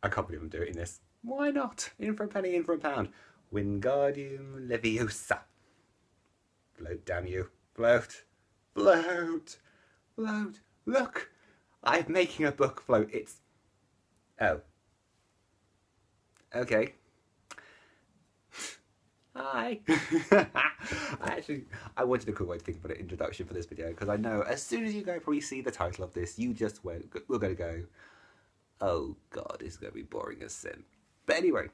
I can't believe I'm doing this. Why not? In for a penny, in for a pound. Wingardium Leviosa. Float, damn you. Float. Float. Float. Look! I'm making a book float. It's... Oh. Okay. Hi. I wanted a cool way to think about an introduction for this video because I know as soon as you guys probably see the title of this, you just we're going to go, oh god, this is going to be boring as sin. But anyway,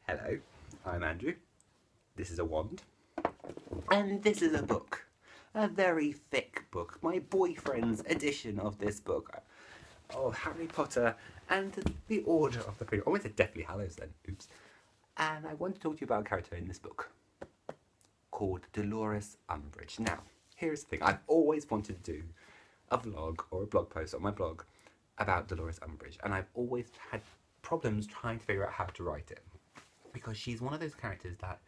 hello, I'm Andrew. This is a wand. And this is a book. A very thick book. My boyfriend's edition of this book. Of Harry Potter and the Order of the Phoenix. I went to Deathly Hallows then. Oops. And I want to talk to you about a character in this book called Dolores Umbridge. Now, here's the thing. I've always wanted to do a vlog or a blog post on my blog about Dolores Umbridge. And I've always had problems trying to figure out how to write it. Because she's one of those characters that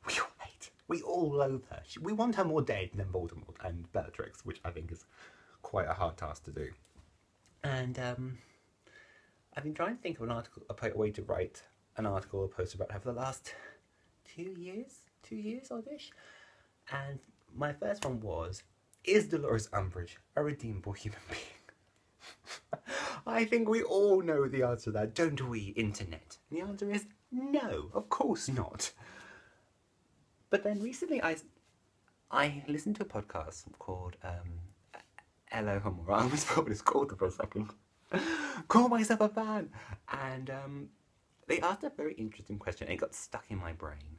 we all hate. We all loathe her. We want her more dead than Voldemort and Bellatrix, which I think is quite a hard task to do. And I've been trying to think of an article, a way to write an article or post about her for the last 2 years oddish. And my first one was, is Dolores Umbridge a redeemable human being? I think we all know the answer to that, don't we, internet? And the answer is no, of course not. But then recently I listened to a podcast called Hello Homora. I almost forgot what it's called for a second. Call myself a fan. And they asked a very interesting question and it got stuck in my brain.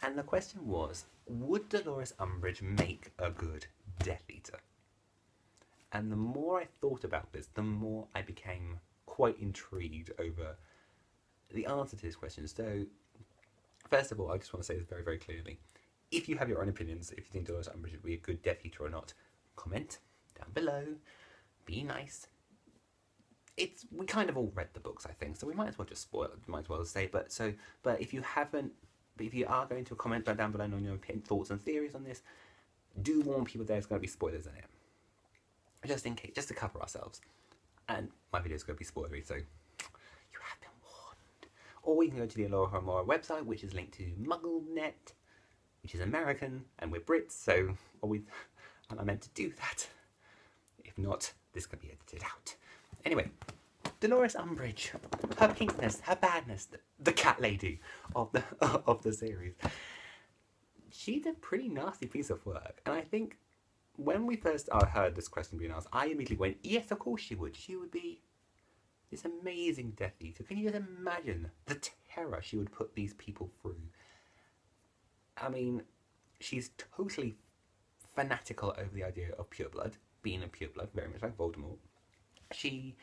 And the question was, would Dolores Umbridge make a good Death Eater? And the more I thought about this, the more I became quite intrigued over the answer to this question. So, first of all, I just want to say this very, very clearly. If you have your own opinions, if you think Dolores Umbridge would be a good Death Eater or not, comment down below. Be nice. We kind of all read the books, I think, so we might as well just spoil it. Might as well say, but if you haven't, but if you are going to comment down below on your thoughts and theories on this, do warn people there's going to be spoilers in it, just in case, just to cover ourselves. And my video is going to be spoilery, so you have been warned. Or you can go to the Laura Homora website, which is linked to MuggleNet, which is American, and we're Brits, so and I meant to do that. If not, this can be edited out. Anyway, Dolores Umbridge, her pinkness, her badness, the cat lady of the series. She's a pretty nasty piece of work, and I think when we first heard this question being asked, I immediately went, yes, of course she would. She would be this amazing Death Eater. Can you just imagine the terror she would put these people through? I mean, she's totally fanatical over the idea of pureblood, being a pureblood, very much like Voldemort. She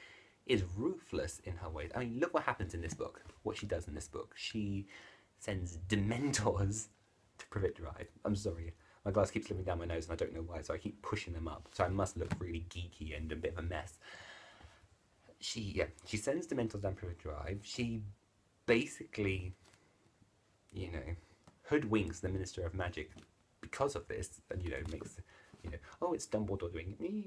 is ruthless in her ways. I mean, look what happens in this book, what she does in this book. She sends Dementors to Privet Drive. I'm sorry, my glass keeps slipping down my nose and I don't know why, so I keep pushing them up. So I must look really geeky and a bit of a mess. She sends Dementors down Privet Drive. She basically, you know, hoodwinks the Minister of Magic because of this, and, you know, makes, you know, oh, it's Dumbledore doing it.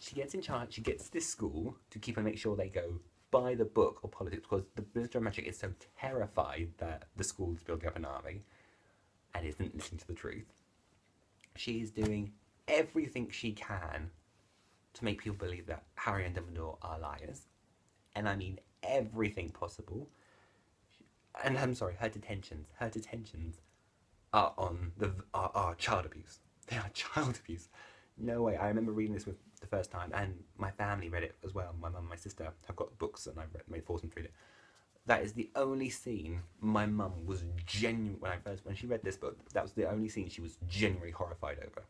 She gets in charge, she gets this school to keep and make sure they go by the book or politics, because the Minister of Magic is so terrified that the school is building up an army and isn't listening to the truth. She's doing everything she can to make people believe that Harry and Dumbledore are liars. And I mean everything possible. And I'm sorry, her detentions are are child abuse. They are child abuse. No way. I remember reading this the first time, and my family read it as well. My mum and my sister have got the books, and I forced them to read it. That is the only scene my mum was when she read this book, that was the only scene she was genuinely horrified over.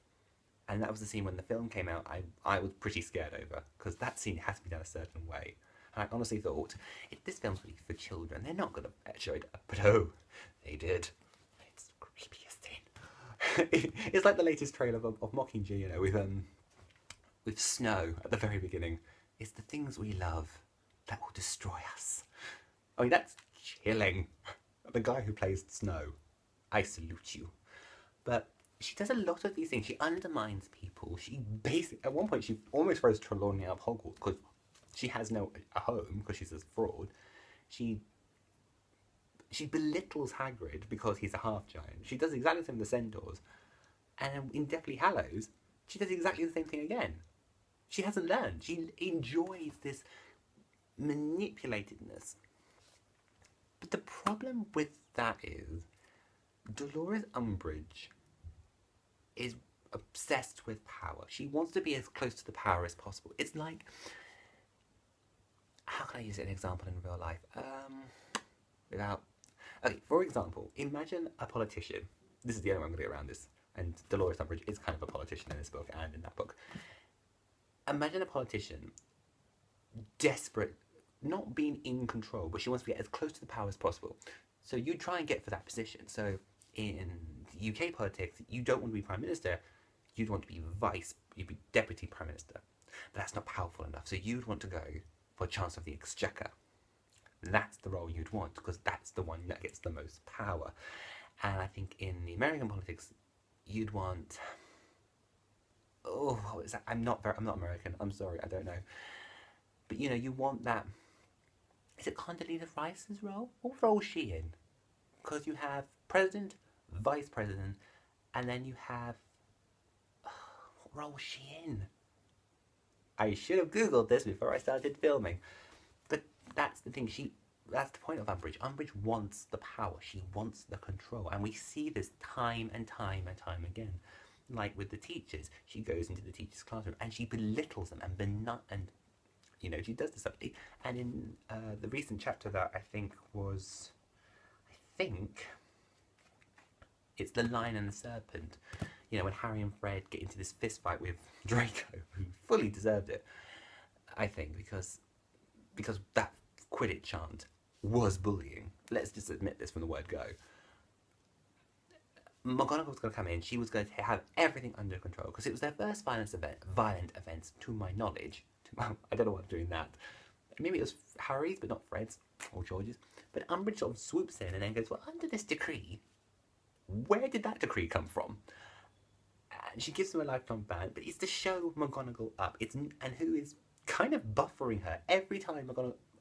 And that was the scene when the film came out, I was pretty scared over, because that scene has to be done a certain way. And I honestly thought, if this film's really for children, they're not going to show it. But oh, they did. It's the creepiest scene. It's like the latest trailer of Mockingjay, you know, with Snow at the very beginning. It's the things we love that will destroy us. I mean, that's chilling. The guy who plays Snow, I salute you. But she does a lot of these things. She undermines people. She basically, at one point, she almost throws Trelawney out of Hogwarts because she has no home because she's a fraud. She belittles Hagrid because he's a half-giant. She does exactly the same with the centaurs. And in Deathly Hallows, she does exactly the same thing again. She hasn't learned. She enjoys this manipulatedness. But the problem with that is Dolores Umbridge is obsessed with power. She wants to be as close to the power as possible. It's like, how can I use an example in real life? Okay, for example, imagine a politician. This is the only way I'm going to get around this. And Dolores Umbridge is kind of a politician in this book and in that book. Imagine a politician desperate, not being in control, but she wants to get as close to the power as possible. So you try and get for that position. So in UK politics, you don't want to be Prime Minister, you'd want to be you'd be Deputy Prime Minister. But that's not powerful enough, so you'd want to go for Chancellor of the Exchequer. That's the role you'd want, because that's the one that gets the most power. And I think in the American politics, you'd want... Oh, what is that? I'm not American, I'm sorry, I don't know. But you know, you want that... Is it Condoleezza Rice's role? What role is she in? Because you have President, Vice President, and then you have... what role is she in? I should have Googled this before I started filming. But that's the thing, that's the point of Umbridge. Umbridge wants the power, she wants the control. And we see this time and time and time again. Like with the teachers, she goes into the teacher's classroom and she belittles them and you know, she does this stuff. And in the recent chapter that I think it's The Lion and the Serpent. You know, when Harry and Fred get into this fist fight with Draco, who fully deserved it, I think, because that Quidditch chant was bullying. Let's just admit this from the word go. McGonagall was going to come in, she was going to have everything under control, because it was their first violent events, to my knowledge. I don't know what I'm doing that. Maybe it was Harry's, but not Fred's, or George's. But Umbridge sort of swoops in and then goes, well, under this decree, where did that decree come from? And she gives them a lifelong ban, but it's to show McGonagall up. And who is kind of buffering her. Every time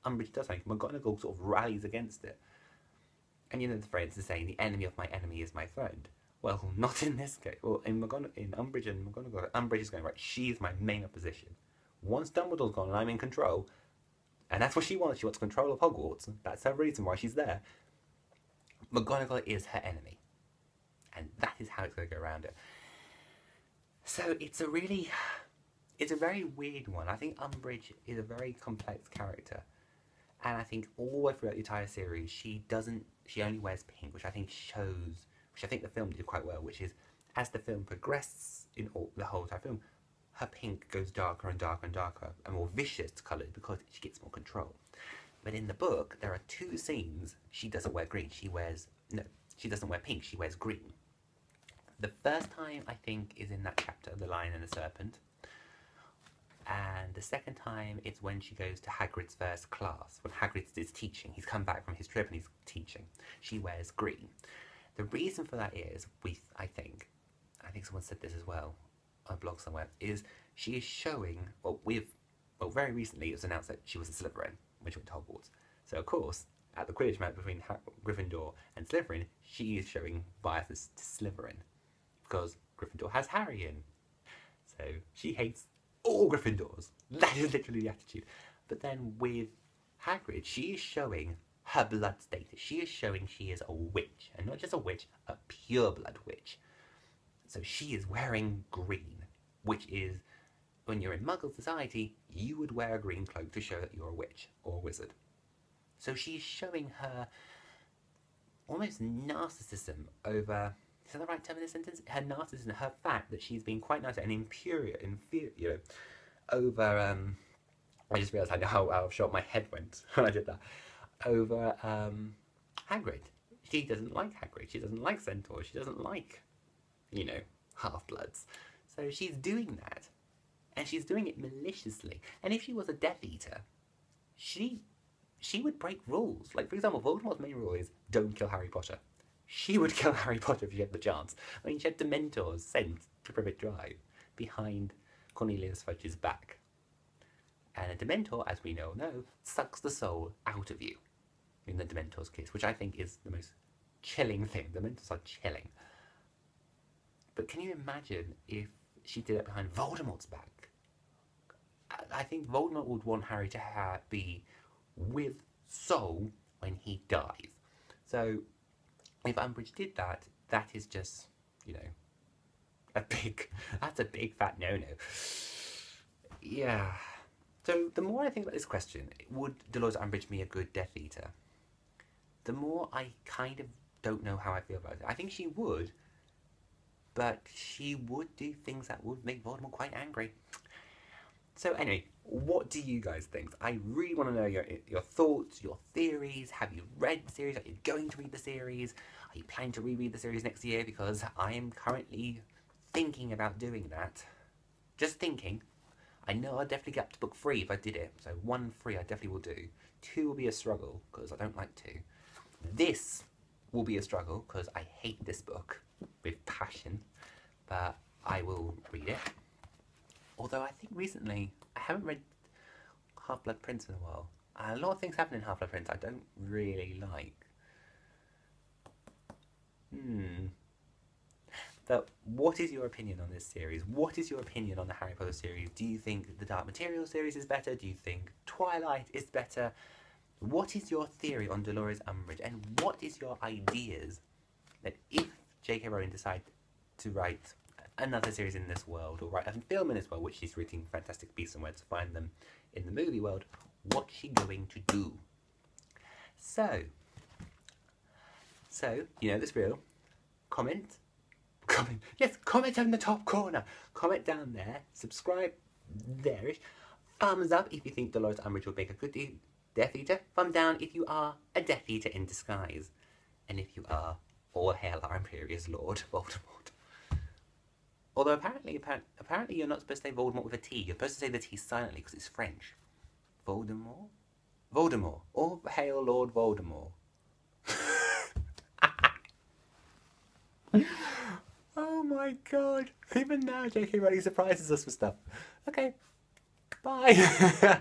Umbridge does something, McGonagall sort of rallies against it. And you know the phrase is saying, the enemy of my enemy is my friend. Well, not in this case. Well, in Umbridge and McGonagall, Umbridge is going, right, she is my main opposition. Once Dumbledore's gone and I'm in control, and that's what she wants control of Hogwarts. That's her reason why she's there. McGonagall is her enemy. And that is how it's going to go around it. So it's a very weird one. I think Umbridge is a very complex character. And I think all the way throughout the entire series, she only wears pink, which I think the film did quite well, which is, as the film progresses in the whole entire film, her pink goes darker and darker and darker, and more vicious coloured, because she gets more control. But in the book, there are 2 scenes she doesn't wear green. She doesn't wear pink, she wears green. The first time, I think, is in that chapter, The Lion and the Serpent. And the second time, it's when she goes to Hagrid's first class, when Hagrid is teaching. He's come back from his trip and he's teaching. She wears green. The reason for that is, I think someone said this as well on a blog somewhere, is she is showing, very recently it was announced that she was a Slytherin when she went to Hogwarts. So of course, at the Quidditch match between Gryffindor and Slytherin, she is showing biases to Slytherin, because Gryffindor has Harry in. So she hates all Gryffindors. That is literally the attitude. But then with Hagrid, she is showing her blood status. She is showing she is a witch. And not just a witch, a pure blood witch. So she is wearing green, which is, when you're in Muggle society, you would wear a green cloak to show that you're a witch or a wizard. So she's showing her almost narcissism over... Is that the right term in this sentence? Her narcissism, her fact that she's been quite nice and inferior, over, I just realised how out of shot my head went when I did that, over Hagrid. She doesn't like Hagrid, she doesn't like centaurs, she doesn't like, half-bloods. So she's doing that, and she's doing it maliciously. And if she was a Death Eater, she would break rules. Like, for example, Voldemort's main rule is, don't kill Harry Potter. She would kill Harry Potter if she had the chance. I mean, she had Dementors sent to Privet Drive behind Cornelius Fudge's back. And a Dementor, as we know, sucks the soul out of you. in the Dementor's kiss, which I think is the most chilling thing. The Dementors are chilling. But can you imagine if she did it behind Voldemort's back? I think Voldemort would want Harry to be with Soul when he dies. So if Umbridge did that, that is just, you know, that's a big fat no-no. Yeah. So the more I think about this question, would Dolores Umbridge be a good Death Eater? The more I kind of don't know how I feel about it. I think she would, but she would do things that would make Voldemort quite angry. So anyway, what do you guys think? I really want to know your thoughts, your theories. Have you read the series? Are you going to read the series? Are you planning to reread the series next year? Because I am currently thinking about doing that. Just thinking. I know I'd definitely get up to book 3 if I did it. So 1 3 I definitely will do. 2 will be a struggle because I don't like 2. This will be a struggle because I hate this book with passion. But I will read it. Although I think recently, I haven't read Half-Blood Prince in a while. A lot of things happen in Half-Blood Prince I don't really like. But what is your opinion on this series? What is your opinion on the Harry Potter series? Do you think the Dark Materials series is better? Do you think Twilight is better? What is your theory on Dolores Umbridge? And what is your ideas that if J.K. Rowling decides to write another series in this world, or write a film in this world, which she's written Fantastic Beasts and Where to Find Them in the movie world, what's she going to do? So, you know this real. Comment in the top corner. Comment down there. Subscribe there-ish. Thumbs up if you think Dolores Umbridge will make a good Death Eater. Thumb down if you are a Death Eater in disguise. And if you are, all hail our Imperious Lord, Voldemort. Although apparently you're not supposed to say Voldemort with a T. You're supposed to say the T silently because it's French. Voldemort? Voldemort. All hail Lord Voldemort. Oh my god. Even now J.K. Rowling surprises us with stuff. Okay. Bye.